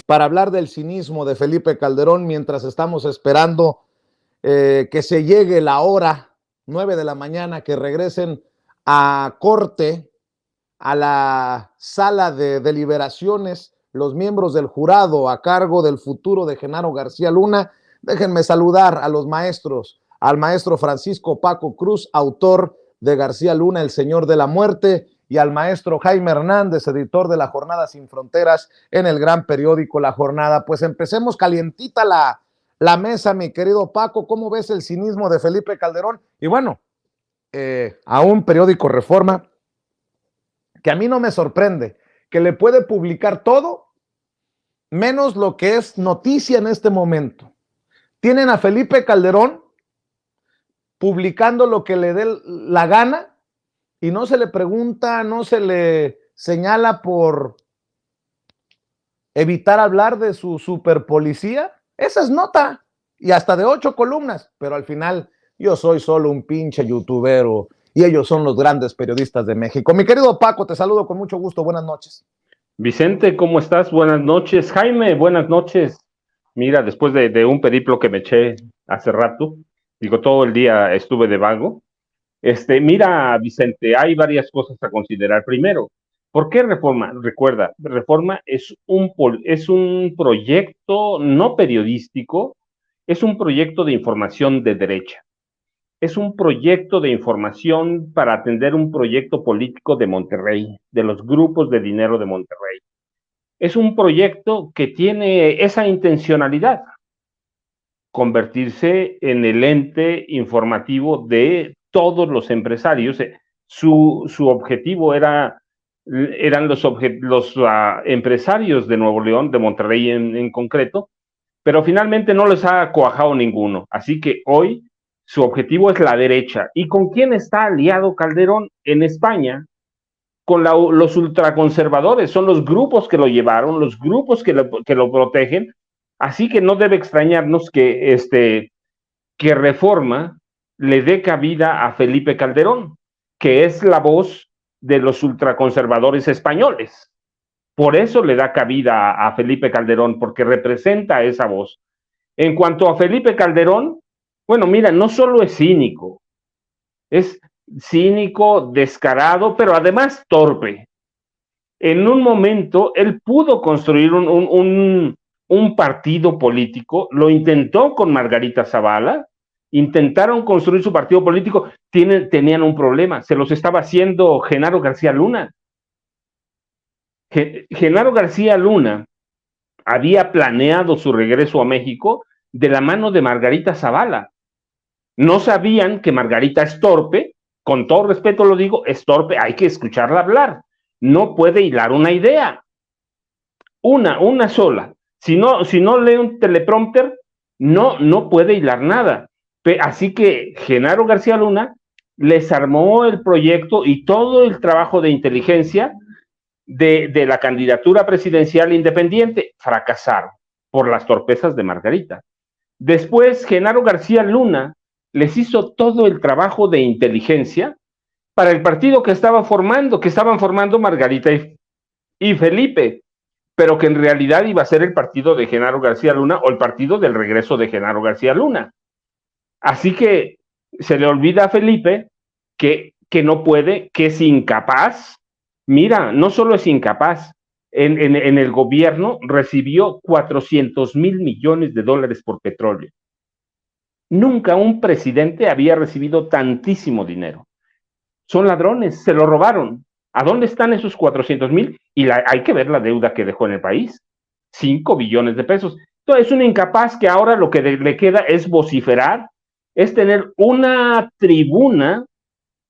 para hablar del cinismo de Felipe Calderón mientras estamos esperando que se llegue la hora 9 de la mañana, que regresen a corte, a la sala de deliberaciones, los miembros del jurado a cargo del futuro de Genaro García Luna. Déjenme saludar a los maestros, al maestro Francisco Paco Cruz, autor de García Luna, El Señor de la Muerte, y al maestro Jaime Hernández, editor de La Jornada Sin Fronteras en el gran periódico La Jornada. Pues empecemos calientita la mesa, mi querido Paco. ¿Cómo ves el cinismo de Felipe Calderón? Y bueno, a un periódico Reforma que a mí no me sorprende, que le puede publicar todo menos lo que es noticia en este momento. Tienen a Felipe Calderón publicando lo que le dé la gana y no se le pregunta, no se le señala por evitar hablar de su superpolicía. Esa es nota, y hasta de 8 columnas, pero al final yo soy solo un pinche youtubero y ellos son los grandes periodistas de México. Mi querido Paco, te saludo con mucho gusto, buenas noches. Vicente, ¿cómo estás? Buenas noches. Jaime, buenas noches. Mira, después de un periplo que me eché hace rato, digo, todo el día estuve de vago. Mira, Vicente, hay varias cosas a considerar. Primero, ¿por qué Reforma? Recuerda, Reforma es un proyecto no periodístico, es un proyecto de información de derecha. Es un proyecto de información para atender un proyecto político de Monterrey, de los grupos de dinero de Monterrey. Es un proyecto que tiene esa intencionalidad, convertirse en el ente informativo de todos los empresarios. Su objetivo eran los empresarios de Nuevo León, de Monterrey en concreto, pero finalmente no les ha cuajado ninguno. Así que hoy su objetivo es la derecha. ¿Y con quién está aliado Calderón? En España, con los ultraconservadores. Son los grupos que lo llevaron, los grupos que lo protegen. Así que no debe extrañarnos que Reforma le dé cabida a Felipe Calderón, que es la voz de los ultraconservadores españoles. Por eso le da cabida a Felipe Calderón, porque representa esa voz. En cuanto a Felipe Calderón, bueno, mira, no solo es cínico, descarado, pero además torpe. En un momento, él pudo construir un partido político, lo intentó con Margarita Zavala, intentaron construir su partido político, tenían un problema, se los estaba haciendo Genaro García Luna. Genaro García Luna había planeado su regreso a México de la mano de Margarita Zavala. No sabían que Margarita es torpe, con todo respeto lo digo, es torpe, hay que escucharla hablar. No puede hilar una idea. Una sola. Si no lee un teleprompter, no puede hilar nada. Así que Genaro García Luna les armó el proyecto y todo el trabajo de inteligencia de la candidatura presidencial independiente. Fracasaron por las torpezas de Margarita. Después, Genaro García Luna les hizo todo el trabajo de inteligencia para el partido que estaban formando Margarita y Felipe, pero que en realidad iba a ser el partido de Genaro García Luna o el partido del regreso de Genaro García Luna. Así que se le olvida a Felipe que no puede, que es incapaz. Mira, no solo es incapaz, en el gobierno recibió 400,000 millones de dólares por petróleo. Nunca un presidente había recibido tantísimo dinero. Son ladrones, se lo robaron. ¿A dónde están esos 400,000? Y hay que ver la deuda que dejó en el país. 5 billones de pesos. Entonces es un incapaz que ahora lo que le queda es vociferar, es tener una tribuna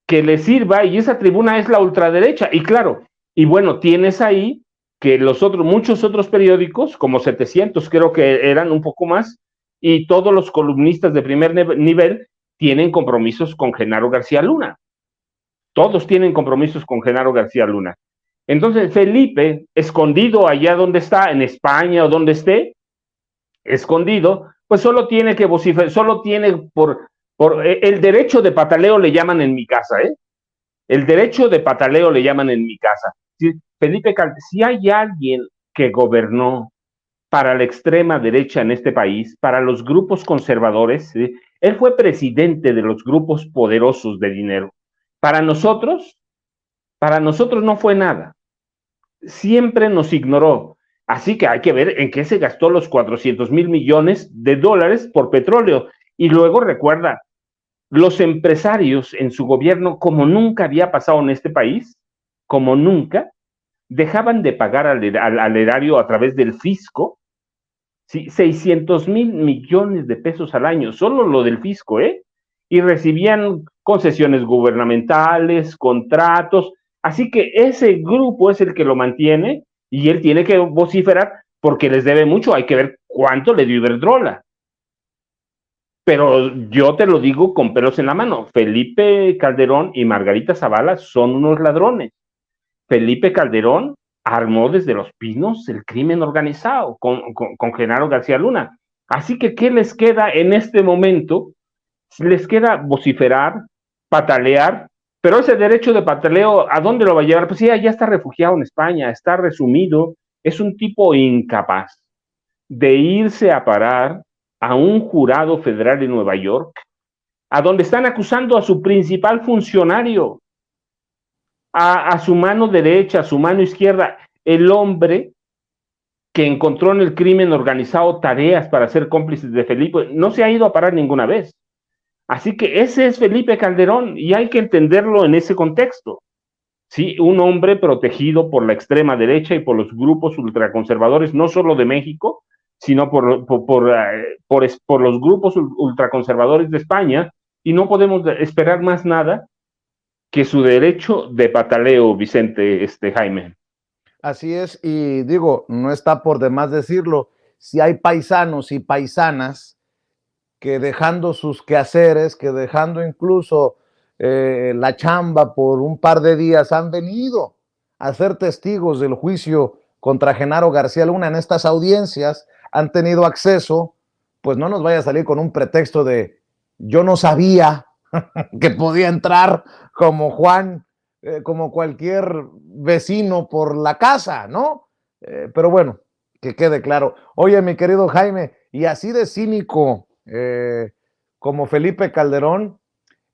que le sirva, y esa tribuna es la ultraderecha. Y claro, y bueno, tienes ahí que muchos otros periódicos, como 700 creo que eran, un poco más, y todos los columnistas de primer nivel tienen compromisos con Genaro García Luna. Todos tienen compromisos con Genaro García Luna. Entonces Felipe, escondido allá donde está, en España o donde esté, escondido, pues solo tiene que vociferar, solo tiene por el derecho de pataleo le llaman en mi casa, El derecho de pataleo le llaman en mi casa. ¿Sí? Felipe Calderón, si hay alguien que gobernó para la extrema derecha en este país, para los grupos conservadores. ¿Sí? Él fue presidente de los grupos poderosos de dinero. Para nosotros no fue nada. Siempre nos ignoró. Así que hay que ver en qué se gastó los 400,000 millones de dólares por petróleo. Y luego recuerda, los empresarios en su gobierno, como nunca había pasado en este país, como nunca, dejaban de pagar al erario a través del fisco, ¿sí? 600,000 millones de pesos al año, solo lo del fisco, ¿eh? Y recibían concesiones gubernamentales, contratos, así que ese grupo es el que lo mantiene y él tiene que vociferar porque les debe mucho, hay que ver cuánto le dio Iberdrola. Pero yo te lo digo con pelos en la mano, Felipe Calderón y Margarita Zavala son unos ladrones. Felipe Calderón armó desde Los Pinos el crimen organizado con Genaro García Luna. Así que, ¿qué les queda en este momento? Les queda vociferar, patalear, pero ese derecho de pataleo, ¿a dónde lo va a llevar? Pues sí, ya está refugiado en España, está resumido, es un tipo incapaz de irse a parar a un jurado federal en Nueva York, a donde están acusando a su principal funcionario, a su mano derecha, a su mano izquierda, el hombre que encontró en el crimen organizado tareas para ser cómplices de Felipe, no se ha ido a parar ninguna vez. Así que ese es Felipe Calderón y hay que entenderlo en ese contexto. Sí, un hombre protegido por la extrema derecha y por los grupos ultraconservadores, no solo de México, sino por los grupos ultraconservadores de España, y no podemos esperar más nada que su derecho de pataleo, Vicente, Jaime. Así es, y digo, no está por demás decirlo, si hay paisanos y paisanas que dejando sus quehaceres, que dejando incluso la chamba por un par de días, han venido a ser testigos del juicio contra Genaro García Luna en estas audiencias, han tenido acceso, pues no nos vaya a salir con un pretexto de yo no sabía que podía entrar como Juan, como cualquier vecino por la casa, ¿no? Pero bueno, que quede claro. Oye, mi querido Jaime, y así de cínico como Felipe Calderón,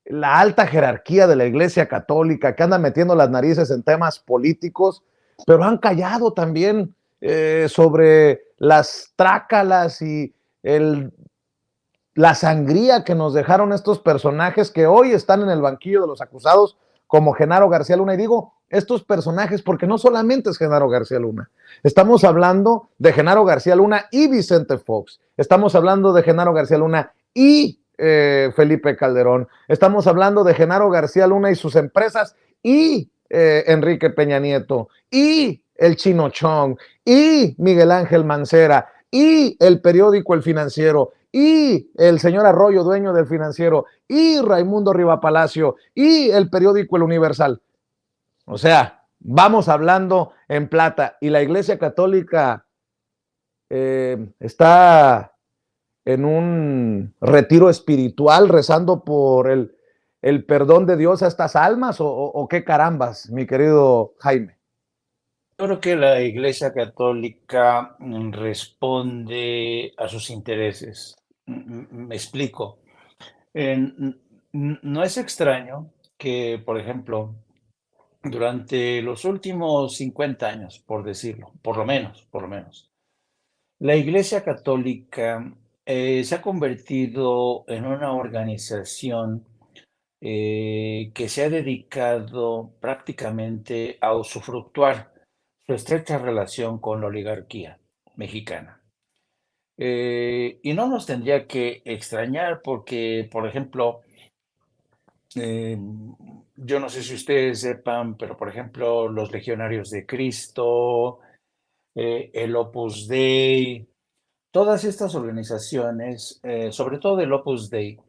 la alta jerarquía de la Iglesia Católica que anda metiendo las narices en temas políticos, pero han callado también sobre las trácalas y la sangría que nos dejaron estos personajes que hoy están en el banquillo de los acusados, como Genaro García Luna. Y digo estos personajes porque no solamente es Genaro García Luna. Estamos hablando de Genaro García Luna y Vicente Fox. Estamos hablando de Genaro García Luna y Felipe Calderón. Estamos hablando de Genaro García Luna y sus empresas y Enrique Peña Nieto y el Chino Chong y Miguel Ángel Mancera y el periódico El Financiero y el señor Arroyo, dueño del Financiero, y Raimundo Rivapalacio, y el periódico El Universal. O sea, vamos hablando en plata. Y la Iglesia Católica está en un retiro espiritual rezando por el perdón de Dios a estas almas, o qué carambas, mi querido Jaime. Yo creo que la Iglesia Católica responde a sus intereses. Me explico. No es extraño que, por ejemplo, durante los últimos 50 años, por decirlo, por lo menos, la Iglesia Católica se ha convertido en una organización que se ha dedicado prácticamente a usufructuar su estrecha relación con la oligarquía mexicana. Y no nos tendría que extrañar porque, por ejemplo, yo no sé si ustedes sepan, pero por ejemplo, los Legionarios de Cristo, el Opus Dei, todas estas organizaciones, sobre todo el Opus Dei,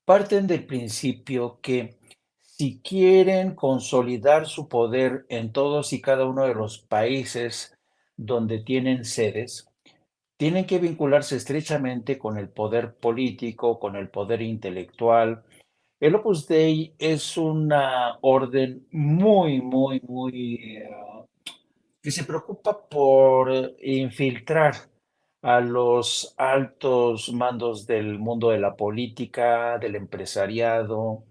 parten del principio que si quieren consolidar su poder en todos y cada uno de los países donde tienen sedes, tienen que vincularse estrechamente con el poder político, con el poder intelectual. El Opus Dei es una orden muy que se preocupa por infiltrar a los altos mandos del mundo de la política, del empresariado,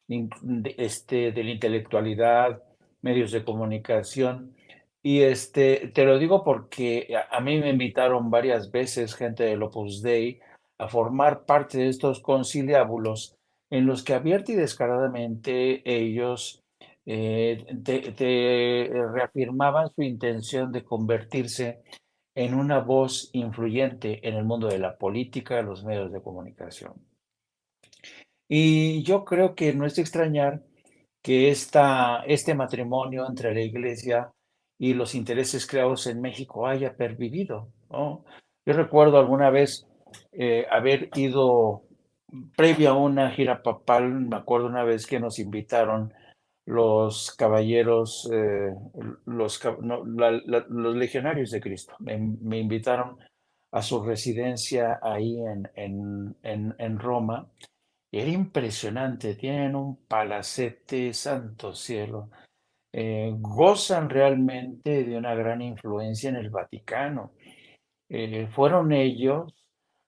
de la intelectualidad, medios de comunicación. Y te lo digo porque a mí me invitaron varias veces gente del Opus Dei a formar parte de estos conciliábulos en los que abierta y descaradamente ellos te reafirmaban su intención de convertirse en una voz influyente en el mundo de la política, los medios de comunicación. Y yo creo que no es de extrañar que este matrimonio entre la Iglesia y los intereses creados en México haya pervivido, ¿no? Yo recuerdo alguna vez haber ido previo a una gira papal, me acuerdo una vez que nos invitaron los caballeros, no, los legionarios de Cristo, me invitaron a su residencia ahí en Roma. Era impresionante, tienen un palacete, santo cielo. Gozan realmente de una gran influencia en el Vaticano. Fueron ellos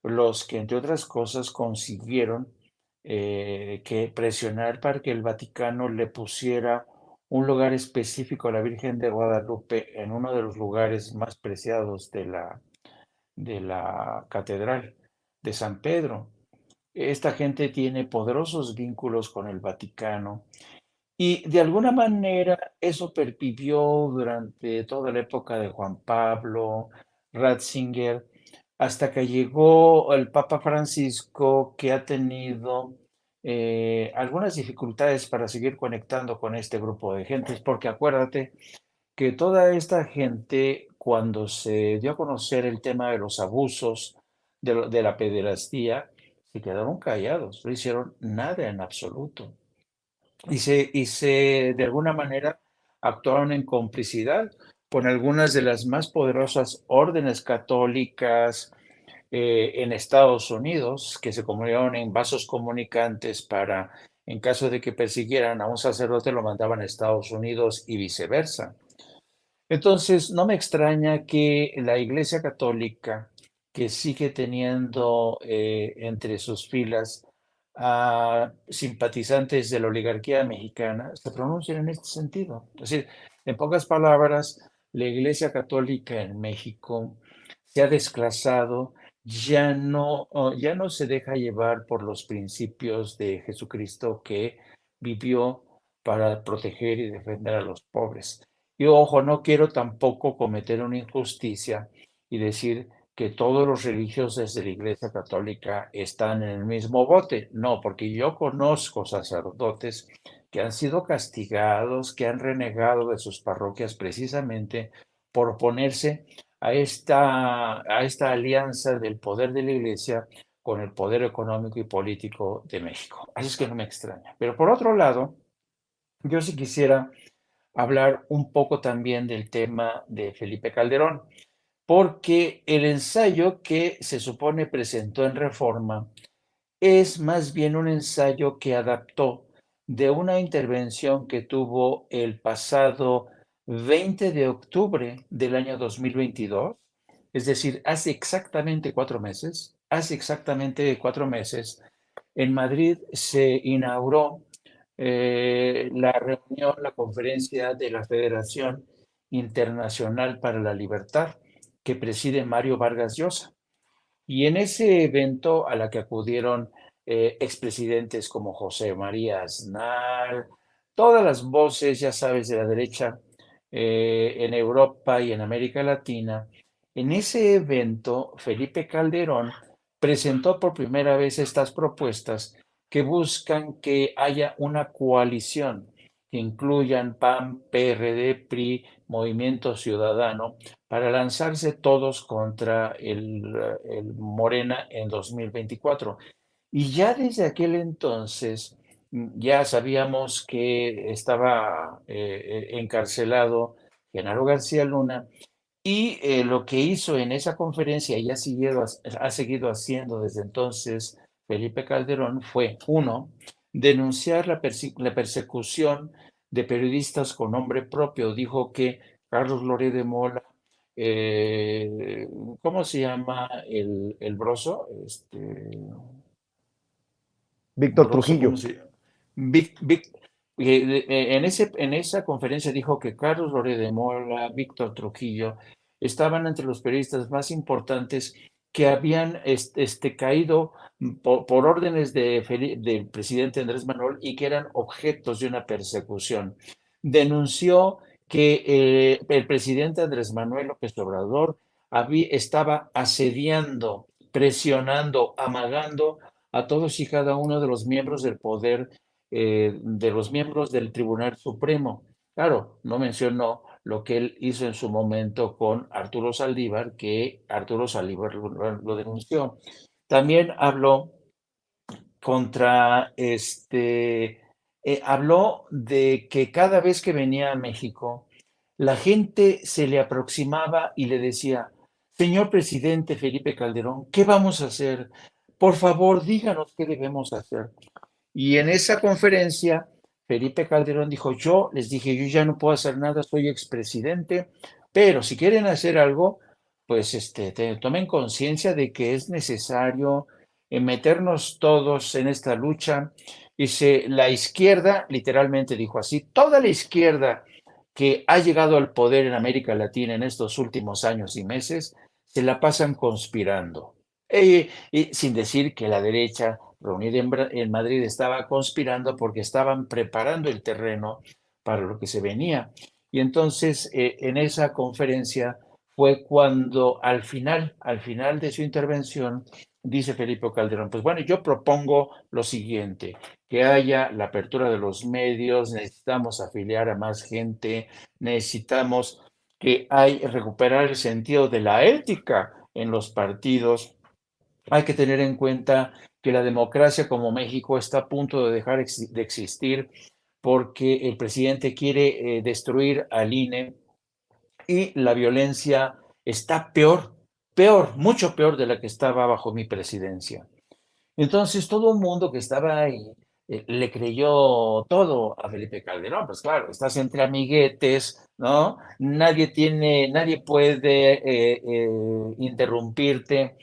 los que, entre otras cosas, consiguieron que presionar para que el Vaticano le pusiera un lugar específico a la Virgen de Guadalupe en uno de los lugares más preciados de la catedral de San Pedro. Esta gente tiene poderosos vínculos con el Vaticano y de alguna manera eso pervivió durante toda la época de Juan Pablo, Ratzinger, hasta que llegó el Papa Francisco, que ha tenido algunas dificultades para seguir conectando con este grupo de gentes, porque acuérdate que toda esta gente, cuando se dio a conocer el tema de los abusos, de la pederastía, se quedaron callados, no hicieron nada en absoluto. De alguna manera, actuaron en complicidad con algunas de las más poderosas órdenes católicas en Estados Unidos, que se convirtieron en vasos comunicantes para, en caso de que persiguieran a un sacerdote, lo mandaban a Estados Unidos y viceversa. Entonces, no me extraña que la Iglesia Católica, que sigue teniendo entre sus filas a simpatizantes de la oligarquía mexicana, se pronuncien en este sentido. Es decir, en pocas palabras, la Iglesia Católica en México se ha desclasado, ya no se deja llevar por los principios de Jesucristo que vivió para proteger y defender a los pobres. Y ojo, no quiero tampoco cometer una injusticia y decir que todos los religiosos de la Iglesia Católica están en el mismo bote. No, porque yo conozco sacerdotes que han sido castigados, que han renegado de sus parroquias precisamente por oponerse a esta alianza del poder de la Iglesia con el poder económico y político de México. Así es que no me extraña. Pero por otro lado, yo sí quisiera hablar un poco también del tema de Felipe Calderón, porque el ensayo que se supone presentó en Reforma es más bien un ensayo que adaptó de una intervención que tuvo el pasado 20 de octubre del año 2022, es decir, hace exactamente 4 meses, en Madrid se inauguró la reunión, la conferencia de la Federación Internacional para la Libertad, que preside Mario Vargas Llosa. Y en ese evento a la que acudieron expresidentes como José María Aznar, todas las voces, ya sabes, de la derecha en Europa y en América Latina, en ese evento Felipe Calderón presentó por primera vez estas propuestas que buscan que haya una coalición que incluyan PAN, PRD, PRI, Movimiento Ciudadano, para lanzarse todos contra el Morena en 2024. Y ya desde aquel entonces, ya sabíamos que estaba encarcelado Genaro García Luna y lo que hizo en esa conferencia y ha seguido haciendo desde entonces Felipe Calderón fue, uno, denunciar la persecución de periodistas con nombre propio. Dijo que Carlos Loret de Mola eh, ¿cómo se llama el broso? Víctor Broso, ¿cómo Trujillo. se llama? En esa conferencia dijo que Carlos Loret de Mola, Víctor Trujillo, estaban entre los periodistas más importantes que habían caído por órdenes del presidente Andrés Manuel y que eran objetos de una persecución. Denunció que el presidente Andrés Manuel López Obrador estaba asediando, presionando, amagando a todos y cada uno de los miembros del poder, de los miembros del Tribunal Supremo. Claro, no mencionó lo que él hizo en su momento con Arturo Saldívar, que Arturo Saldívar lo denunció. También habló contra habló de que cada vez que venía a México, la gente se le aproximaba y le decía, señor presidente Felipe Calderón, ¿qué vamos a hacer? Por favor, díganos qué debemos hacer. Y en esa conferencia, Felipe Calderón dijo, yo les dije, yo ya no puedo hacer nada, soy expresidente, pero si quieren hacer algo, pues tomen conciencia de que es necesario meternos todos en esta lucha. Dice, la izquierda, literalmente dijo así, toda la izquierda que ha llegado al poder en América Latina en estos últimos años y meses, se la pasan conspirando. Y sin decir que la derecha reunida en Madrid estaba conspirando porque estaban preparando el terreno para lo que se venía. Y entonces en esa conferencia fue cuando al final de su intervención, dice Felipe Calderón, pues bueno, yo propongo lo siguiente, que haya la apertura de los medios, necesitamos afiliar a más gente, necesitamos que hay recuperar el sentido de la ética en los partidos. Hay que tener en cuenta que la democracia como México está a punto de dejar de existir porque el presidente quiere destruir al INE y la violencia está peor, mucho peor de la que estaba bajo mi presidencia. Entonces todo el mundo que estaba ahí le creyó todo a Felipe Calderón. Pues claro, estás entre amiguetes, ¿no? Nadie puede interrumpirte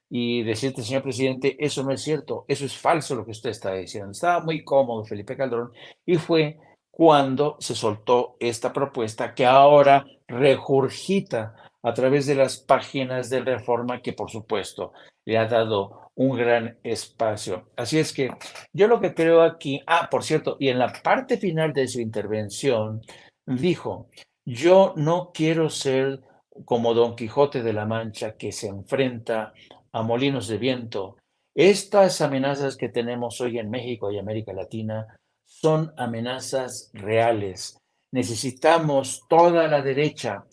y decirte, señor presidente, eso no es cierto, eso es falso lo que usted está diciendo. Estaba muy cómodo Felipe Calderón y fue cuando se soltó esta propuesta que ahora regurgita a través de las páginas de Reforma, que por supuesto le ha dado un gran espacio. Así es que yo lo que creo aquí, por cierto, y en la parte final de su intervención dijo, yo no quiero ser como Don Quijote de la Mancha que se enfrenta a molinos de viento. Estas amenazas que tenemos hoy en México y América Latina son amenazas reales. Necesitamos toda la derecha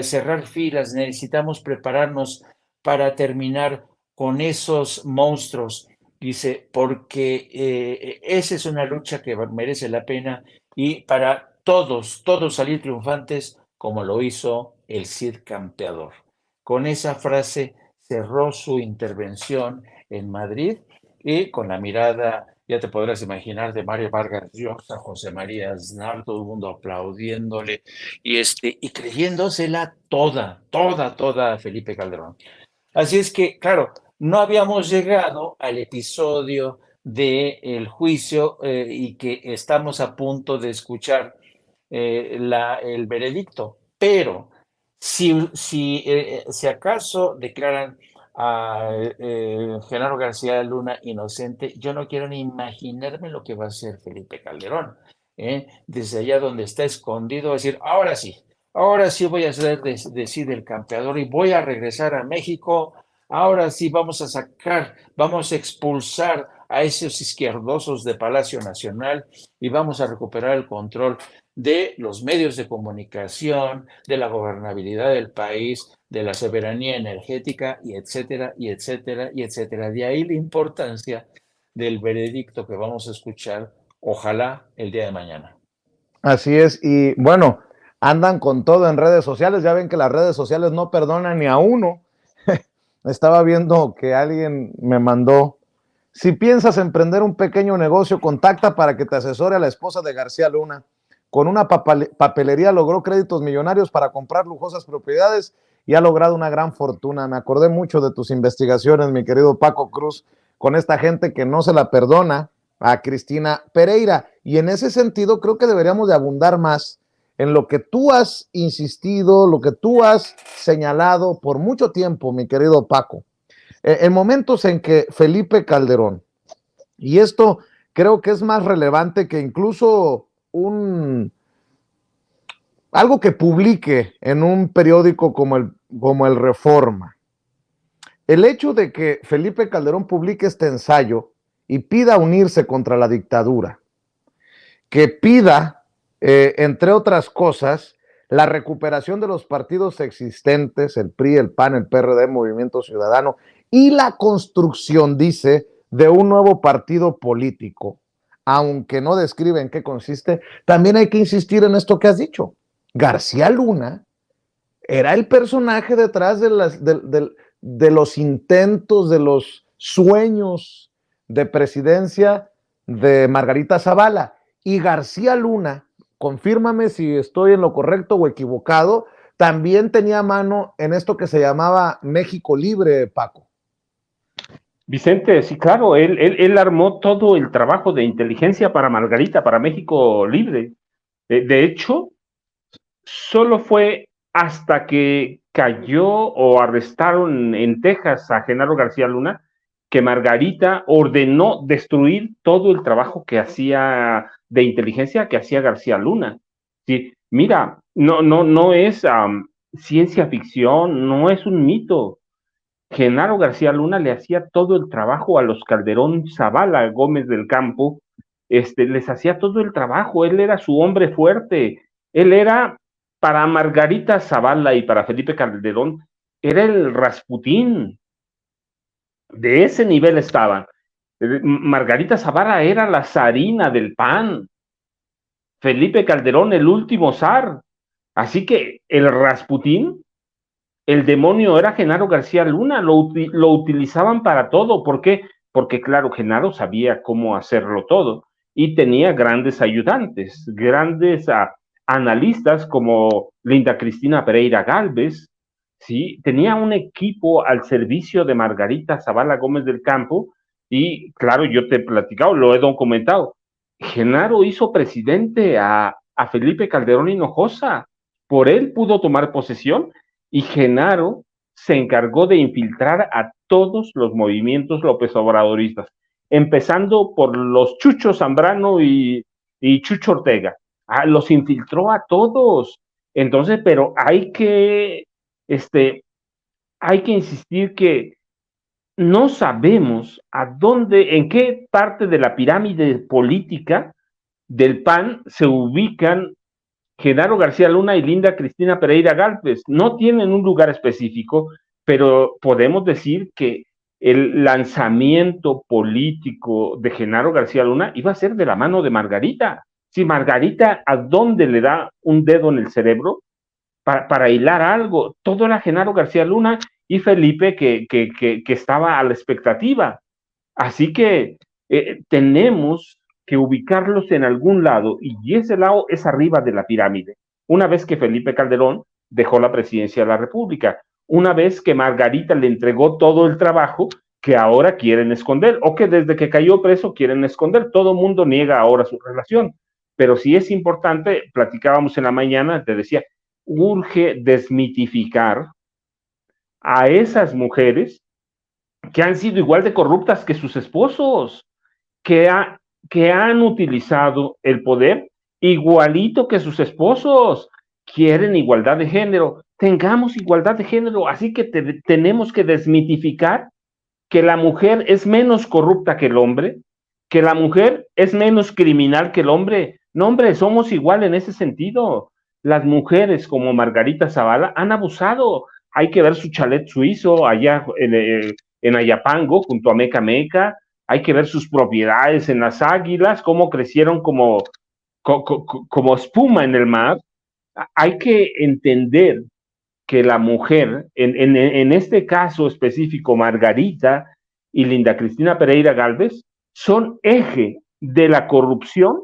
cerrar filas, necesitamos prepararnos para terminar con esos monstruos, dice, porque esa es una lucha que merece la pena y para todos salir triunfantes como lo hizo el Cid Campeador. Con esa frase cerró su intervención en Madrid y con la mirada, ya te podrás imaginar, de Mario Vargas Llosa, José María Aznar, todo el mundo aplaudiéndole y creyéndosela toda a Felipe Calderón. Así es que, claro, no habíamos llegado al episodio del juicio y que estamos a punto de escuchar el veredicto, pero si acaso declaran a Genaro García Luna inocente, yo no quiero ni imaginarme lo que va a hacer Felipe Calderón. Desde allá donde está escondido, va a decir, ahora sí voy a ser decide el campeador y voy a regresar a México, ahora sí vamos a expulsar a esos izquierdosos de Palacio Nacional y vamos a recuperar el control de los medios de comunicación, de la gobernabilidad del país, de la soberanía energética, y etcétera, y etcétera, y etcétera. De ahí la importancia del veredicto que vamos a escuchar, ojalá el día de mañana. Así es, y bueno, andan con todo en redes sociales, ya ven que las redes sociales no perdonan ni a uno. Estaba viendo que alguien me mandó, si piensas emprender un pequeño negocio, contacta para que te asesore a la esposa de García Luna. con una papelería logró créditos millonarios para comprar lujosas propiedades y ha logrado una gran fortuna. Me acordé mucho de tus investigaciones, mi querido Paco Cruz, con esta gente que no se la perdona a Cristina Pereira. Y en ese sentido creo que deberíamos de abundar más en lo que tú has insistido, lo que tú has señalado por mucho tiempo, mi querido Paco. En momentos en que Felipe Calderón, y esto creo que es más relevante que incluso algo que publique en un periódico como el Reforma. El hecho de que Felipe Calderón publique este ensayo y pida unirse contra la dictadura, que pida, entre otras cosas, la recuperación de los partidos existentes, el PRI, el PAN, el PRD, Movimiento Ciudadano, y la construcción, dice, de un nuevo partido político, aunque no describe en qué consiste, también hay que insistir en esto que has dicho. García Luna era el personaje detrás de los intentos, de los sueños de presidencia de Margarita Zavala. Y García Luna, confírmame si estoy en lo correcto o equivocado, también tenía mano en esto que se llamaba México Libre, Paco. Vicente, sí, claro, él armó todo el trabajo de inteligencia para Margarita, para México Libre. De hecho, solo fue hasta que cayó o arrestaron en Texas a Genaro García Luna que Margarita ordenó destruir todo el trabajo que hacía de inteligencia que hacía García Luna. Sí, mira, no es ciencia ficción, no es un mito. Genaro García Luna le hacía todo el trabajo a los Calderón Zavala, Gómez del Campo, les hacía todo el trabajo, él era su hombre fuerte, él era, para Margarita Zavala y para Felipe Calderón, era el Rasputín, de ese nivel estaban. Margarita Zavala era la zarina del PAN, Felipe Calderón el último zar, así que el Rasputín, el demonio era Genaro García Luna, lo utilizaban para todo. ¿Por qué? Porque, claro, Genaro sabía cómo hacerlo todo y tenía grandes ayudantes, grandes analistas como Linda Cristina Pereira Gálvez, ¿sí? Tenía un equipo al servicio de Margarita Zavala Gómez del Campo y, claro, yo te he platicado, lo he documentado. Genaro hizo presidente a Felipe Calderón Hinojosa, por él pudo tomar posesión y Genaro se encargó de infiltrar a todos los movimientos López Obradoristas, empezando por los Chucho Zambrano y Chucho Ortega. Los infiltró a todos. Entonces, pero hay que insistir que no sabemos en qué parte de la pirámide política del PAN se ubican Genaro García Luna y Linda Cristina Pereira Gálvez. No tienen un lugar específico, pero podemos decir que el lanzamiento político de Genaro García Luna iba a ser de la mano de Margarita. Si Margarita, ¿a dónde le da un dedo en el cerebro para hilar algo? Todo era Genaro García Luna y Felipe que estaba a la expectativa. Así que tenemos que ubicarlos en algún lado, y ese lado es arriba de la pirámide. Una vez que Felipe Calderón dejó la presidencia de la República, una vez que Margarita le entregó todo el trabajo que ahora quieren esconder, o que desde que cayó preso quieren esconder. Todo mundo niega ahora su relación, pero sí es importante, platicábamos en la mañana, te decía, urge desmitificar a esas mujeres que han sido igual de corruptas que sus esposos, que han utilizado el poder igualito que sus esposos. Quieren igualdad de género, tengamos igualdad de género, así que tenemos que desmitificar que la mujer es menos corrupta que el hombre, que la mujer es menos criminal que el hombre. No, hombre, somos igual en ese sentido. Las mujeres como Margarita Zavala han abusado. Hay que ver su chalet suizo allá en Ayapango, junto a Meca Meca. Hay que ver sus propiedades en las Águilas, cómo crecieron como espuma en el mar. Hay que entender que la mujer, en este caso específico, Margarita y Linda Cristina Pereira Gálvez, son eje de la corrupción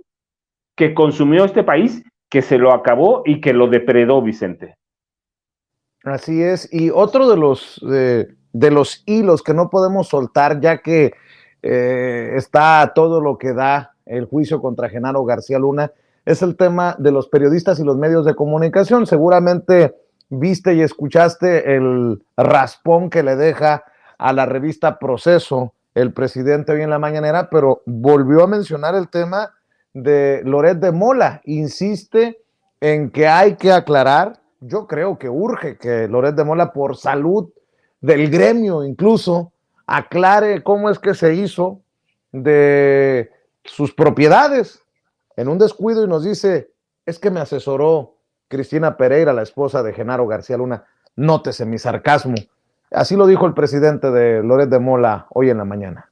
que consumió este país que se lo acabó y que lo depredó, Vicente. Así es, y otro de los hilos que no podemos soltar, ya que está todo lo que da el juicio contra Genaro García Luna, es el tema de los periodistas y los medios de comunicación. Seguramente viste y escuchaste el raspón que le deja a la revista Proceso el presidente hoy en la mañanera, pero volvió a mencionar el tema de Loret de Mola. Insiste en que hay que aclarar. Yo creo que urge que Loret de Mola, por salud del gremio incluso, aclare cómo es que se hizo de sus propiedades en un descuido, y nos dice, es que me asesoró Cristina Pereira, la esposa de Genaro García Luna. Nótese mi sarcasmo. Así lo dijo el presidente de Loret de Mola hoy en la mañana.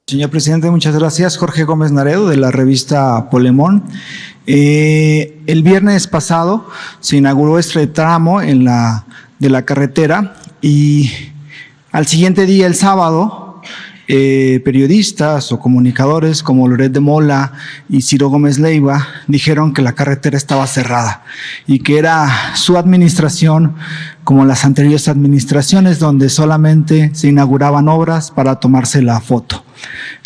Señor presidente, muchas gracias. Jorge Gómez Naredo, de la revista Polemón. El viernes pasado se inauguró este tramo de la carretera, y al siguiente día, el sábado, periodistas o comunicadores como Loret de Mola y Ciro Gómez Leiva dijeron que la carretera estaba cerrada y que era su administración, como las anteriores administraciones, donde solamente se inauguraban obras para tomarse la foto.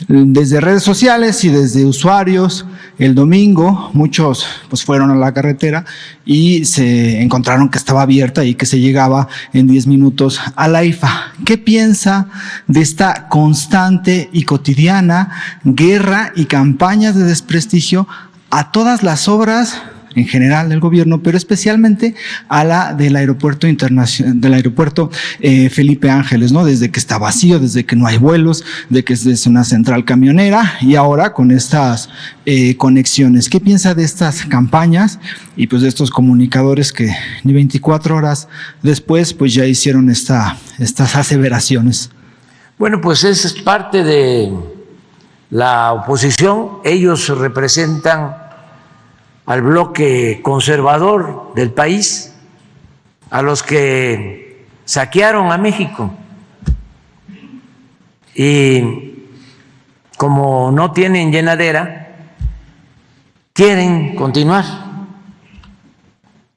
Desde redes sociales y desde usuarios, el domingo muchos pues fueron a la carretera y se encontraron que estaba abierta y que se llegaba en 10 minutos a la IFA. ¿Qué piensa de esta constante y cotidiana guerra y campañas de desprestigio a todas las obras en general del gobierno, pero especialmente a la del aeropuerto internacional, del aeropuerto Felipe Ángeles, ¿no? Desde que está vacío, desde que no hay vuelos, de que es una central camionera, y ahora con estas conexiones? ¿Qué piensa de estas campañas y pues de estos comunicadores que ni 24 horas después pues ya hicieron estas aseveraciones? Bueno, pues es parte de la oposición. Ellos representan al bloque conservador del país, a los que saquearon a México. Y como no tienen llenadera, quieren continuar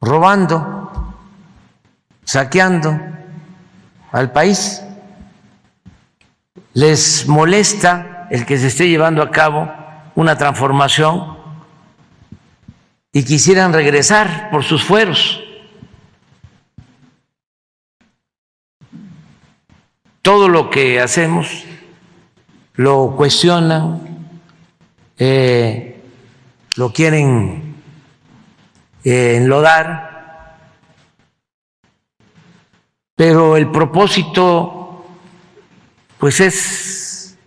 robando, saqueando al país. Les molesta el que se esté llevando a cabo una transformación y quisieran regresar por sus fueros. Todo lo que hacemos lo cuestionan, lo quieren enlodar, pero el propósito pues es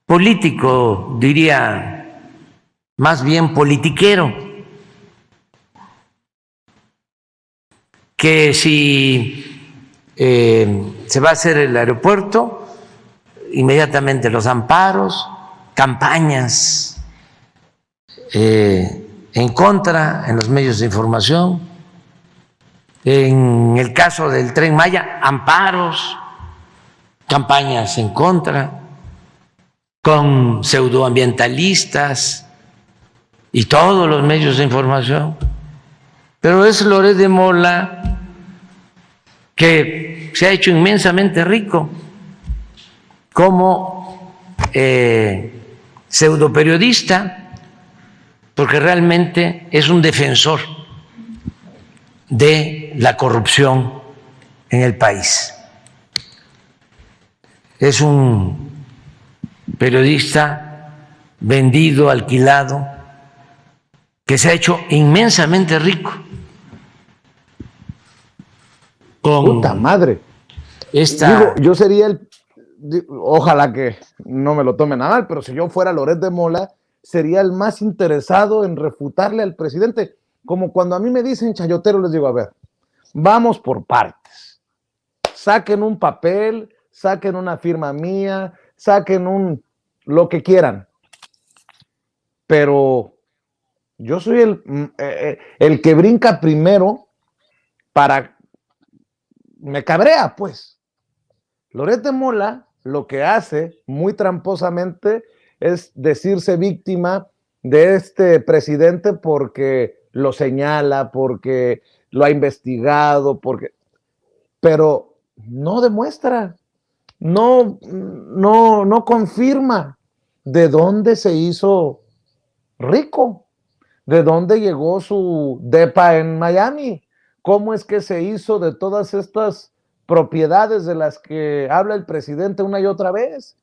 político, diría, más bien politiquero, que si se va a hacer el aeropuerto, inmediatamente los amparos, campañas en contra en los medios de información. En el caso del Tren Maya, amparos, campañas en contra, con pseudoambientalistas y todos los medios de información. Pero es Loret de Mola, que se ha hecho inmensamente rico como pseudoperiodista, porque realmente es un defensor de la corrupción en el país. Es un periodista vendido, alquilado, que se ha hecho inmensamente rico con ¡puta madre! Digo, yo sería ojalá que no me lo tomen a mal, pero si yo fuera Loret de Mola, sería el más interesado en refutarle al presidente. Como cuando a mí me dicen chayotero, les digo, a ver, vamos por partes. Saquen un papel, saquen una firma mía, saquen lo que quieran. Pero yo soy el que brinca primero me cabrea, pues. Loret de Mola lo que hace muy tramposamente es decirse víctima de este presidente porque lo señala, porque lo ha investigado, pero no demuestra, no confirma de dónde se hizo rico, de dónde llegó su depa en Miami, cómo es que se hizo de todas estas propiedades de las que habla el presidente una y otra vez.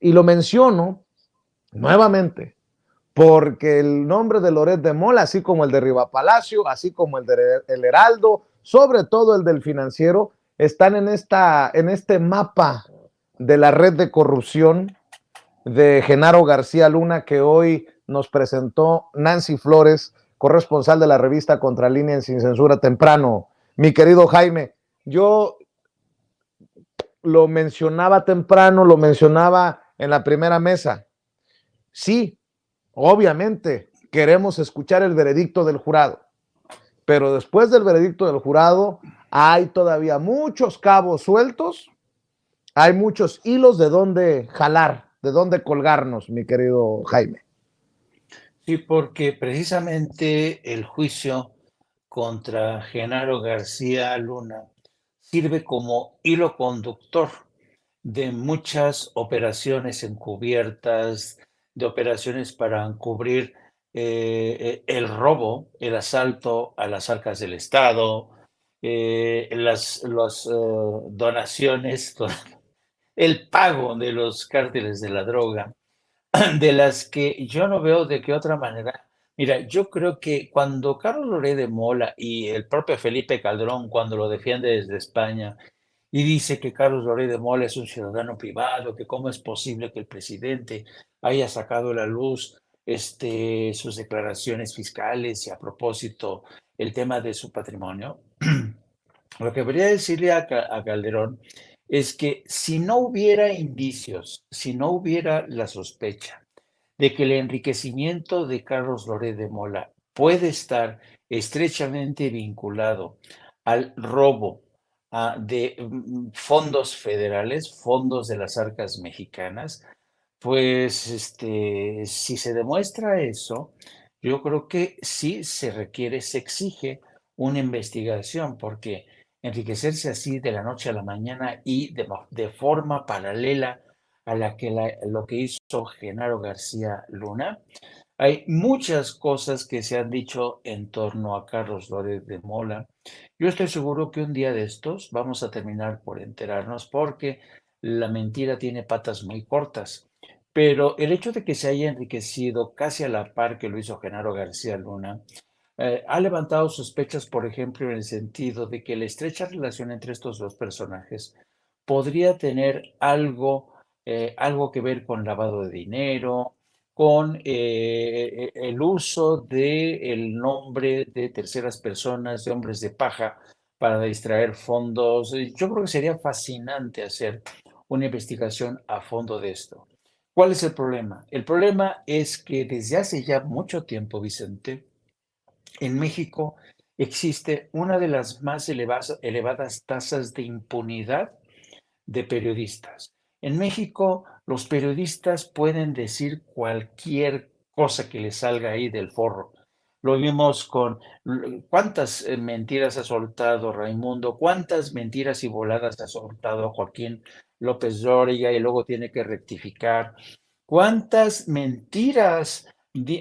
Y lo menciono nuevamente, porque el nombre de Loret de Mola, así como el de Riva Palacio, así como el de El Heraldo, sobre todo el del Financiero, están en este mapa de la red de corrupción de Genaro García Luna que hoy nos presentó Nancy Flores, corresponsal de la revista Contralínea en Sin Censura temprano. Mi querido Jaime, yo lo mencionaba temprano, lo mencionaba en la primera mesa. Sí, obviamente queremos escuchar el veredicto del jurado, pero después del veredicto del jurado hay todavía muchos cabos sueltos, hay muchos hilos de dónde jalar, de dónde colgarnos, mi querido Jaime. Sí, porque precisamente el juicio contra Genaro García Luna sirve como hilo conductor de muchas operaciones encubiertas, de operaciones para encubrir el robo, el asalto a las arcas del Estado, las donaciones, el pago de los cárteles de la droga, de las que yo no veo de qué otra manera. Mira, yo creo que cuando Carlos Loret de Mola y el propio Felipe Calderón, cuando lo defiende desde España, y dice que Carlos Loret de Mola es un ciudadano privado, que cómo es posible que el presidente haya sacado a la luz sus declaraciones fiscales y a propósito el tema de su patrimonio. Lo que debería decirle a Calderón es que si no hubiera indicios, si no hubiera la sospecha de que el enriquecimiento de Carlos Loret de Mola puede estar estrechamente vinculado al robo de fondos federales, fondos de las arcas mexicanas, pues si se demuestra eso, yo creo que sí se requiere, se exige una investigación, porque enriquecerse así de la noche a la mañana y de forma paralela a lo que hizo Genaro García Luna, hay muchas cosas que se han dicho en torno a Carlos Loret de Mola. Yo estoy seguro que un día de estos vamos a terminar por enterarnos porque la mentira tiene patas muy cortas. Pero el hecho de que se haya enriquecido casi a la par que lo hizo Genaro García Luna, ha levantado sospechas, por ejemplo, en el sentido de que la estrecha relación entre estos dos personajes podría tener algo que ver con lavado de dinero, con el uso del nombre de terceras personas, de hombres de paja, para distraer fondos. Yo creo que sería fascinante hacer una investigación a fondo de esto. ¿Cuál es el problema? El problema es que desde hace ya mucho tiempo, Vicente, en México existe una de las más elevadas tasas de impunidad de periodistas. En México, los periodistas pueden decir cualquier cosa que les salga ahí del forro. Lo vimos con cuántas mentiras ha soltado Raimundo, cuántas mentiras y voladas ha soltado Joaquín López Dóriga y luego tiene que rectificar. ¿Cuántas mentiras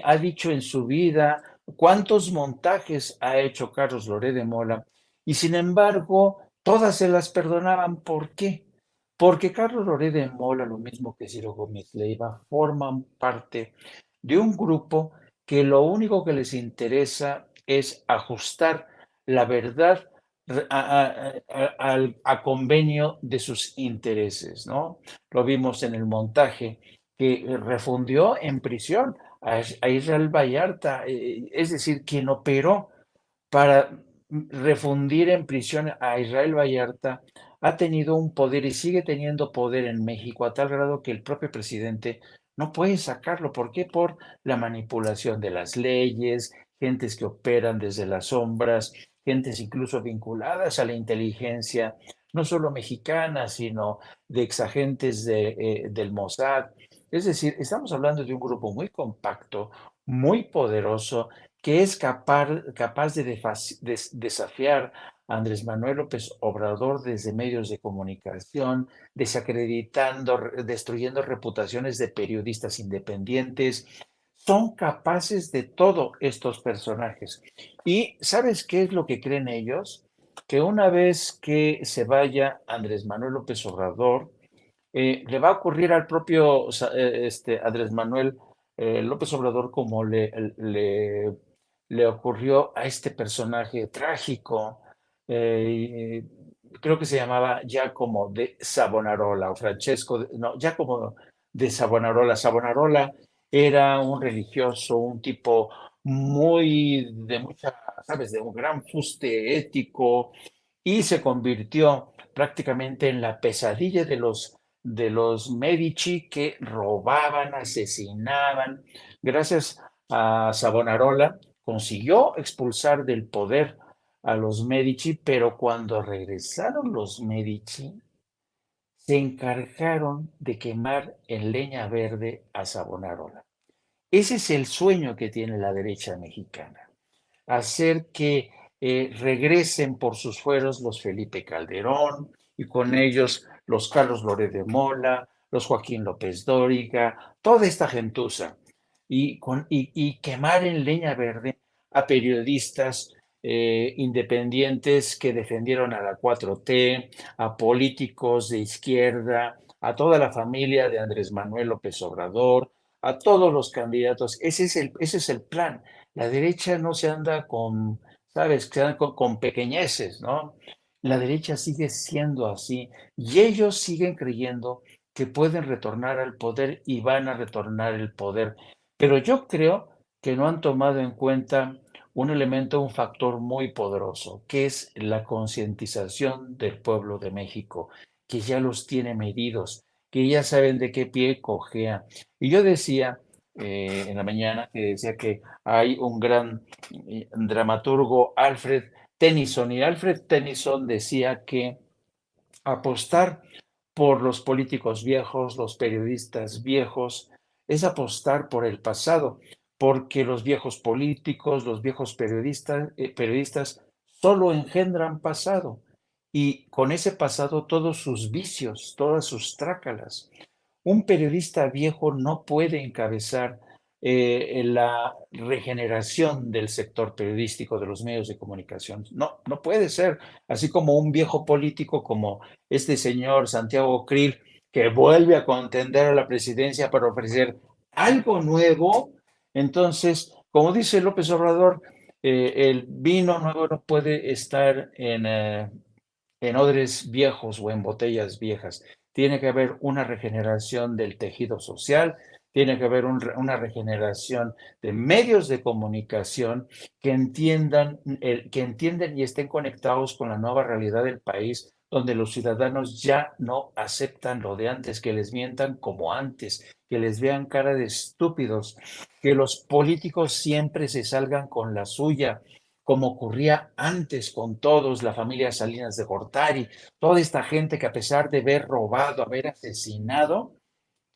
ha dicho en su vida? ¿Cuántos montajes ha hecho Carlos Loret de Mola? Y sin embargo, todas se las perdonaban. ¿Por qué? Porque Carlos Loret de Mola, lo mismo que Ciro Gómez Leiva, forman parte de un grupo que lo único que les interesa es ajustar la verdad a convenio de sus intereses, ¿no? Lo vimos en el montaje que refundió en prisión a Israel Vallarta, es decir, quien operó para refundir en prisión a Israel Vallarta, ha tenido un poder y sigue teniendo poder en México a tal grado que el propio presidente no puede sacarlo. ¿Por qué? Por la manipulación de las leyes, gentes que operan desde las sombras, gentes incluso vinculadas a la inteligencia, no solo mexicana, sino de exagentes del Mossad. Es decir, estamos hablando de un grupo muy compacto, muy poderoso, que es capaz de desafiar a Andrés Manuel López Obrador desde medios de comunicación, desacreditando, destruyendo reputaciones de periodistas independientes. Son capaces de todo estos personajes. ¿Y sabes qué es lo que creen ellos? Que una vez que se vaya Andrés Manuel López Obrador, le va a ocurrir al propio Andrés Manuel López Obrador como le ocurrió a este personaje trágico, creo que se llamaba Giacomo de Savonarola, o Francesco, no, Giacomo de Savonarola. Savonarola era un religioso, un tipo muy de mucha, sabes, de un gran fuste ético, y se convirtió prácticamente en la pesadilla de los Medici, que robaban, asesinaban. Gracias a Savonarola consiguió expulsar del poder a los Medici, pero cuando regresaron los Medici, se encargaron de quemar en leña verde a Savonarola. Ese es el sueño que tiene la derecha mexicana: hacer que regresen por sus fueros los Felipe Calderón, y con ellos los Carlos Loret de Mola, los Joaquín López Dóriga, toda esta gentuza, y quemar en leña verde a periodistas independientes que defendieron a la 4T, a políticos de izquierda, a toda la familia de Andrés Manuel López Obrador, a todos los candidatos. Ese es el plan. La derecha no se anda con, ¿sabes? Se anda con pequeñeces, ¿no? La derecha sigue siendo así, y ellos siguen creyendo que pueden retornar al poder y van a retornar el poder. Pero yo creo que no han tomado en cuenta un elemento, un factor muy poderoso, que es la concientización del pueblo de México, que ya los tiene medidos, que ya saben de qué pie cojea. Y yo decía en la mañana, que decía que hay un gran dramaturgo, Alfred Tennyson, y Alfred Tennyson decía que apostar por los políticos viejos, los periodistas viejos, es apostar por el pasado, porque los viejos políticos, los viejos periodistas solo engendran pasado, y con ese pasado todos sus vicios, todas sus trácalas. Un periodista viejo no puede encabezar la regeneración del sector periodístico, de los medios de comunicación. No, no puede ser. Así como un viejo político como este señor Santiago Krill, que vuelve a contender a la presidencia para ofrecer algo nuevo. Entonces, como dice López Obrador, el vino nuevo no puede estar en odres viejos o en botellas viejas. Tiene que haber una regeneración del tejido social, tiene que haber una regeneración de medios de comunicación que entiendan y estén conectados con la nueva realidad del país, donde los ciudadanos ya no aceptan lo de antes, que les mientan como antes, que les vean cara de estúpidos, que los políticos siempre se salgan con la suya, como ocurría antes con todos, la familia Salinas de Gortari, toda esta gente que, a pesar de haber robado, haber asesinado,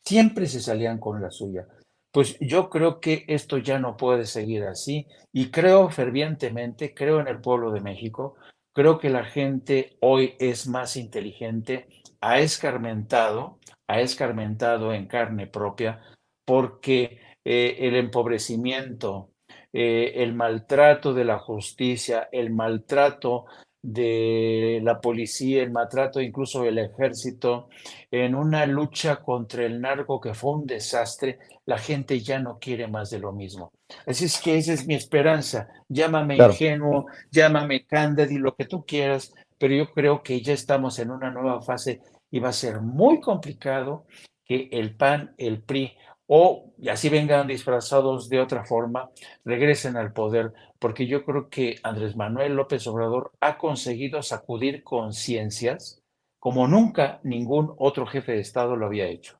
siempre se salían con la suya. Pues yo creo que esto ya no puede seguir así, y creo fervientemente, creo en el pueblo de México, creo que la gente hoy es más inteligente, ha escarmentado en carne propia, porque el empobrecimiento, el maltrato de la justicia, el maltrato de la policía, el maltrato incluso del ejército, en una lucha contra el narco que fue un desastre, la gente ya no quiere más de lo mismo. Así es que esa es mi esperanza. Llámame Claro. ingenuo, llámame cándida, lo que tú quieras, pero yo creo que ya estamos en una nueva fase, y va a ser muy complicado que el PAN, el PRI, o y así vengan disfrazados de otra forma, regresen al poder, porque yo creo que Andrés Manuel López Obrador ha conseguido sacudir conciencias como nunca ningún otro jefe de Estado lo había hecho.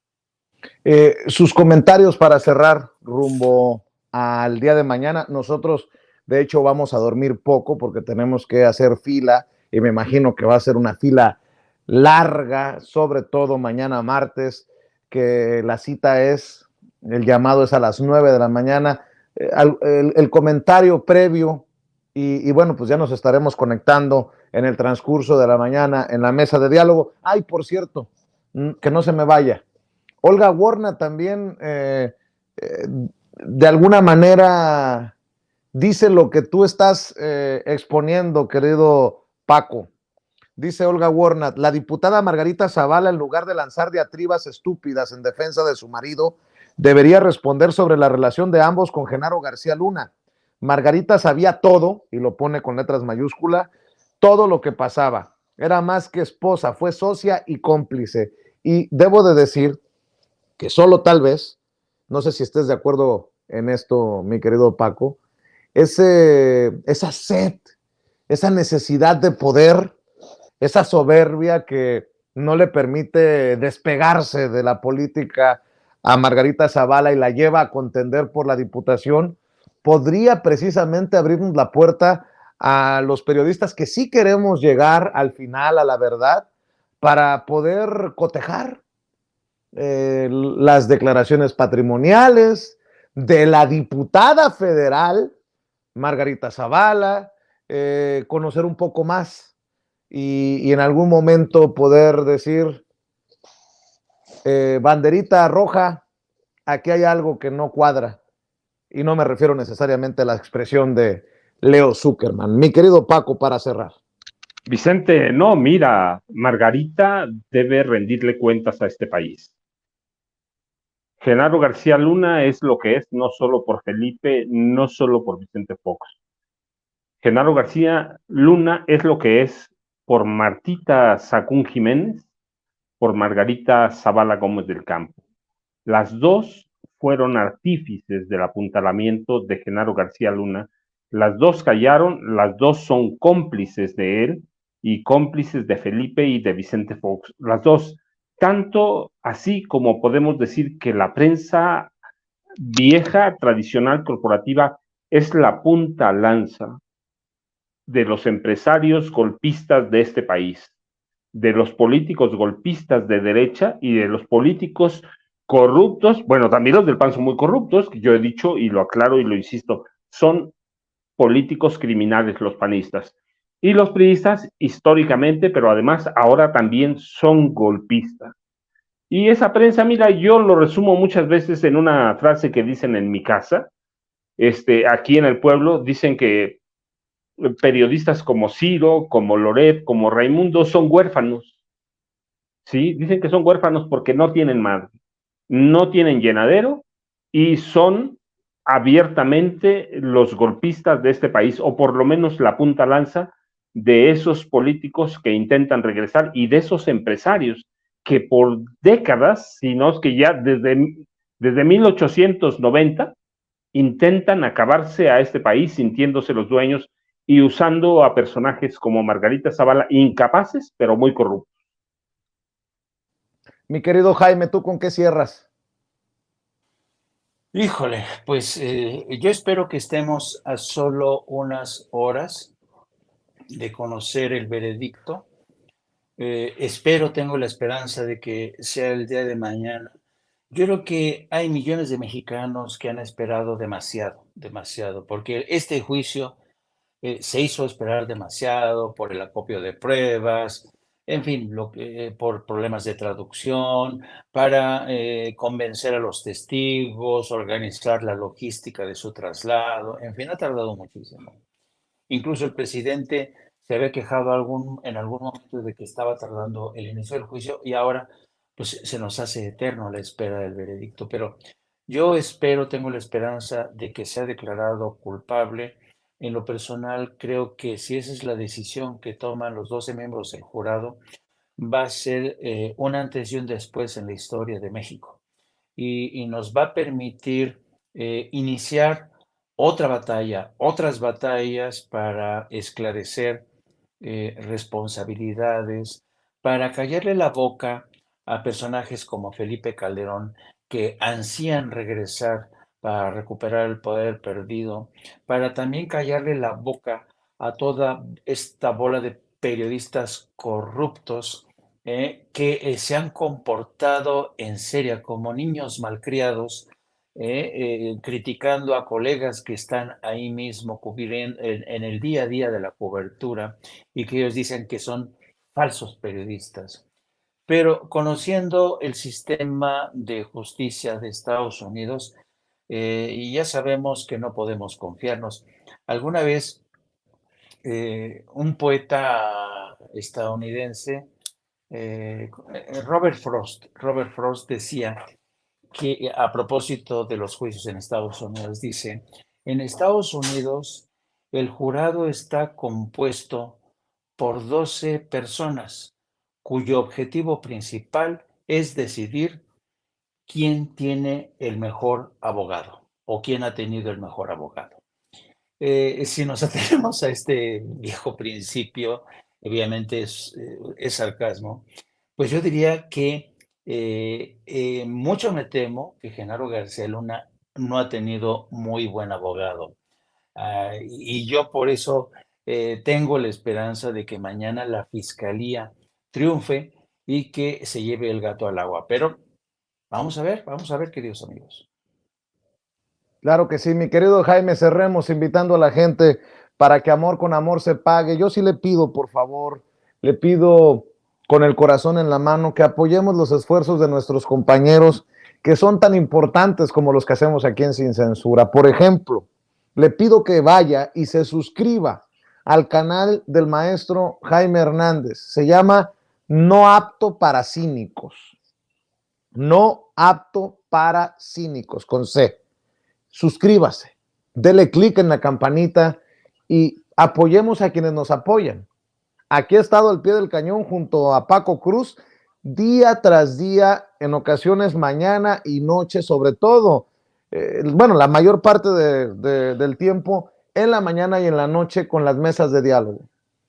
Sus comentarios para cerrar rumbo al día de mañana. Nosotros, de hecho, vamos a dormir poco porque tenemos que hacer fila, y me imagino que va a ser una fila larga, sobre todo mañana martes, que la cita el llamado es a las 9 de la mañana. El comentario previo y bueno, pues ya nos estaremos conectando en el transcurso de la mañana en la mesa de diálogo. Ay, por cierto, que no se me vaya. Olga Warner también de alguna manera dice lo que tú estás exponiendo, querido Paco. Dice Olga Warner, la diputada Margarita Zavala, en lugar de lanzar diatribas estúpidas en defensa de su marido, debería responder sobre la relación de ambos con Genaro García Luna. Margarita sabía todo, y lo pone con letras mayúsculas, todo lo que pasaba. Era más que esposa, fue socia y cómplice. Y debo de decir que solo tal vez, no sé si estés de acuerdo en esto, mi querido Paco, esa sed, esa necesidad de poder, esa soberbia que no le permite despegarse de la política a Margarita Zavala y la lleva a contender por la diputación, podría precisamente abrirnos la puerta a los periodistas que sí queremos llegar al final a la verdad para poder cotejar las declaraciones patrimoniales de la diputada federal Margarita Zavala, conocer un poco más y en algún momento poder decir, banderita roja, aquí hay algo que no cuadra. Y no me refiero necesariamente a la expresión de Leo Zuckerman. Mi querido Paco, para cerrar. Vicente, no, mira, Margarita debe rendirle cuentas a este país. Genaro García Luna es lo que es, no solo por Felipe, no solo por Vicente Fox. Genaro García Luna es lo que es por Martita Sacún Jiménez, por Margarita Zavala Gómez del Campo. Las dos fueron artífices del apuntalamiento de Genaro García Luna. Las dos callaron, las dos son cómplices de él y cómplices de Felipe y de Vicente Fox. Las dos, tanto así como podemos decir que la prensa vieja, tradicional, corporativa, es la punta lanza de los empresarios golpistas de este país, de los políticos golpistas de derecha y de los políticos corruptos, bueno, también los del PAN son muy corruptos, que yo he dicho y lo aclaro y lo insisto, son políticos criminales los panistas. Y los priistas históricamente, pero además ahora también son golpistas. Y esa prensa, mira, yo lo resumo muchas veces en una frase que dicen en mi casa, aquí en el pueblo, dicen que periodistas como Ciro, como Loret, como Raimundo son huérfanos. ¿Sí? Dicen que son huérfanos porque no tienen madre, no tienen llenadero y son abiertamente los golpistas de este país, o por lo menos la punta lanza de esos políticos que intentan regresar y de esos empresarios que por décadas, si no es que ya desde 1890, intentan acabarse a este país sintiéndose los dueños y usando a personajes como Margarita Zavala, incapaces, pero muy corruptos. Mi querido Jaime, ¿tú con qué cierras? Híjole, pues yo espero que estemos a solo unas horas de conocer el veredicto. Espero, tengo la esperanza de que sea el día de mañana. Yo creo que hay millones de mexicanos que han esperado demasiado, demasiado, porque este juicio se hizo esperar demasiado por el acopio de pruebas, en fin, por problemas de traducción, para convencer a los testigos, organizar la logística de su traslado, en fin, ha tardado muchísimo. Incluso el presidente se había quejado en algún momento de que estaba tardando el inicio del juicio y ahora pues se nos hace eterno la espera del veredicto. Pero yo espero, tengo la esperanza de que sea declarado culpable. En lo personal, creo que si esa es la decisión que toman los 12 miembros del jurado, va a ser un antes y un después en la historia de México y nos va a permitir iniciar otra batalla, otras batallas para esclarecer responsabilidades, para callarle la boca a personajes como Felipe Calderón, que ansían regresar para recuperar el poder perdido, para también callarle la boca a toda esta bola de periodistas corruptos que se han comportado en serio como niños malcriados, criticando a colegas que están ahí mismo en el día a día de la cobertura y que ellos dicen que son falsos periodistas. Pero conociendo el sistema de justicia de Estados Unidos, y ya sabemos que no podemos confiarnos. Alguna vez un poeta estadounidense, Robert Frost decía que a propósito de los juicios en Estados Unidos, dice, en Estados Unidos el jurado está compuesto por 12 personas cuyo objetivo principal es decidir quién tiene el mejor abogado o quién ha tenido el mejor abogado. Si nos atenemos a este viejo principio, obviamente es sarcasmo, pues yo diría que mucho me temo que Genaro García Luna no ha tenido muy buen abogado. Y yo por eso tengo la esperanza de que mañana la fiscalía triunfe y que se lleve el gato al agua. Pero vamos a ver, queridos amigos. Claro que sí, mi querido Jaime, cerremos invitando a la gente para que amor con amor se pague. Yo sí le pido, por favor, le pido con el corazón en la mano que apoyemos los esfuerzos de nuestros compañeros que son tan importantes como los que hacemos aquí en Sin Censura. Por ejemplo, le pido que vaya y se suscriba al canal del maestro Jaime Hernández. Se llama No Apto para Cínicos. No Apto para Cínicos, con C. Suscríbase, dele clic en la campanita y apoyemos a quienes nos apoyan. Aquí he estado al pie del cañón junto a Paco Cruz, día tras día, en ocasiones mañana y noche, sobre todo, bueno, la mayor parte del tiempo, en la mañana y en la noche con las mesas de diálogo.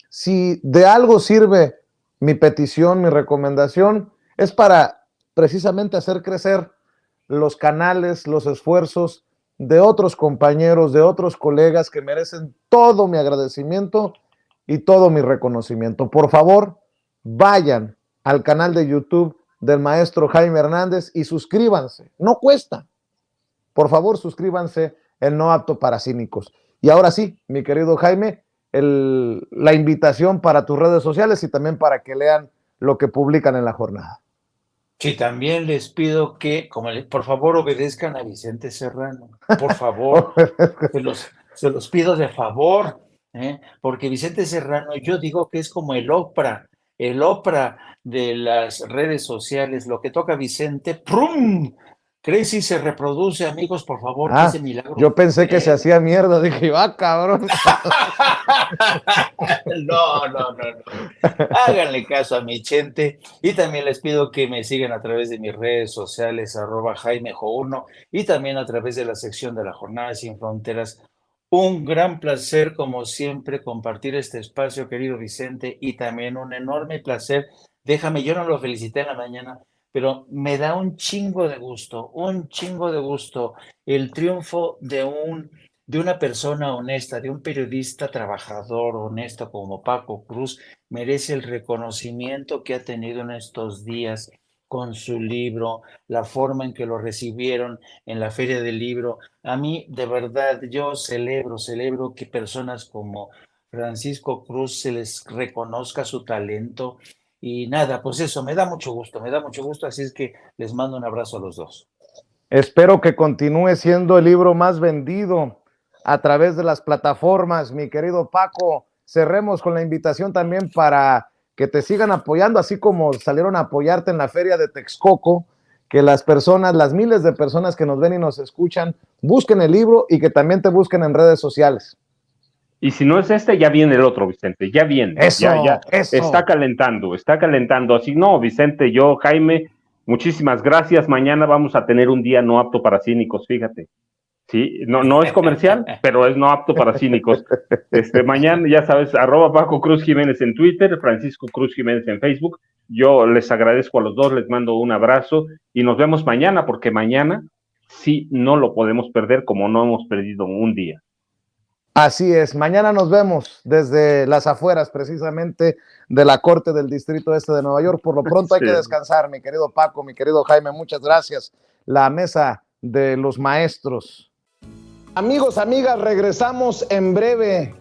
Si de algo sirve mi petición, mi recomendación, es para precisamente hacer crecer los canales, los esfuerzos de otros compañeros, de otros colegas que merecen todo mi agradecimiento y todo mi reconocimiento. Por favor, vayan al canal de YouTube del maestro Jaime Hernández y suscríbanse. No cuesta. Por favor, suscríbanse en No Apto para Cínicos. Y ahora sí, mi querido Jaime, la invitación para tus redes sociales y también para que lean lo que publican en la jornada. Sí, también les pido que, por favor, obedezcan a Vicente Serrano. Por favor, se los pido de favor, porque Vicente Serrano, yo digo que es como el Oprah de las redes sociales. Lo que toca Vicente, ¡prum! Crece y se reproduce, amigos, por favor, que ese milagro. Yo pensé que se hacía mierda, dije, cabrón. No. Háganle caso a mi gente y también les pido que me sigan a través de mis redes sociales, @JaimeJo1 y también a través de la sección de la Jornada Sin Fronteras. Un gran placer, como siempre, compartir este espacio, querido Vicente, y también un enorme placer. Yo no lo felicité en la mañana, pero me da un chingo de gusto el triunfo de una persona honesta, de un periodista trabajador, honesto como Paco Cruz. Merece el reconocimiento que ha tenido en estos días con su libro, la forma en que lo recibieron en la Feria del Libro. A mí, de verdad, yo celebro que personas como Francisco Cruz se les reconozca su talento. Y nada, pues eso, me da mucho gusto, así es que les mando un abrazo a los dos. Espero que continúe siendo el libro más vendido a través de las plataformas, mi querido Paco. Cerremos con la invitación también para que te sigan apoyando, así como salieron a apoyarte en la Feria de Texcoco, que las miles de personas que nos ven y nos escuchan, busquen el libro y que también te busquen en redes sociales. Y si no es ya viene el otro, Vicente, ya viene. Eso. Está calentando. Así, no, Vicente, Jaime, muchísimas gracias. Mañana vamos a tener un día no apto para cínicos, fíjate. Sí, no es comercial, pero es no apto para cínicos. Mañana, ya sabes, @Paco Cruz Jiménez en Twitter, Francisco Cruz Jiménez en Facebook. Yo les agradezco a los dos, les mando un abrazo y nos vemos mañana, porque mañana sí no lo podemos perder como no hemos perdido un día. Así es, mañana nos vemos desde las afueras precisamente de la Corte del Distrito Este de Nueva York. Por lo pronto hay que descansar, mi querido Paco, mi querido Jaime, muchas gracias. La mesa de los maestros. Amigos, amigas, regresamos en breve,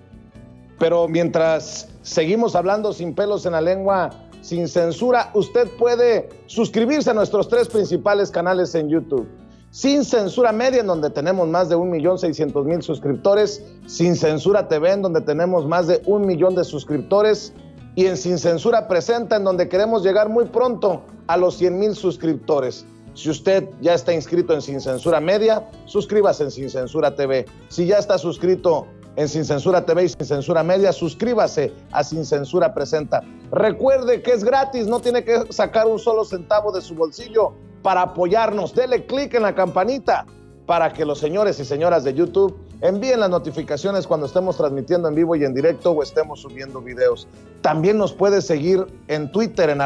pero mientras seguimos hablando sin pelos en la lengua, sin censura, usted puede suscribirse a nuestros 3 principales canales en YouTube. Sin Censura Media, en donde tenemos más de 1,600,000 suscriptores, Sin Censura TV, en donde tenemos más de 1 millón de suscriptores, y en Sin Censura Presenta, en donde queremos llegar muy pronto a los 100,000 suscriptores. Si usted ya está inscrito en Sin Censura Media, suscríbase en Sin Censura TV. Si ya está suscrito en Sin Censura TV y Sin Censura Media, suscríbase a Sin Censura Presenta. Recuerde que es gratis, no tiene que sacar un solo centavo de su bolsillo para apoyarnos. Dele clic en la campanita para que los señores y señoras de YouTube envíen las notificaciones cuando estemos transmitiendo en vivo y en directo o estemos subiendo videos. También nos puede seguir en Twitter en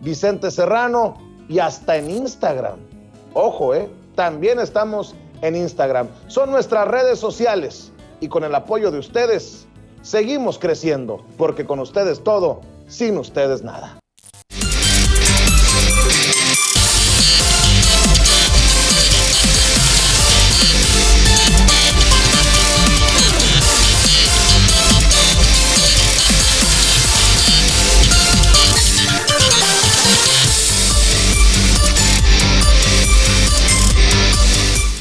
@Vicente Serrano y hasta en Instagram. Ojo, también estamos en Instagram. Son nuestras redes sociales y con el apoyo de ustedes seguimos creciendo, porque con ustedes todo, sin ustedes nada.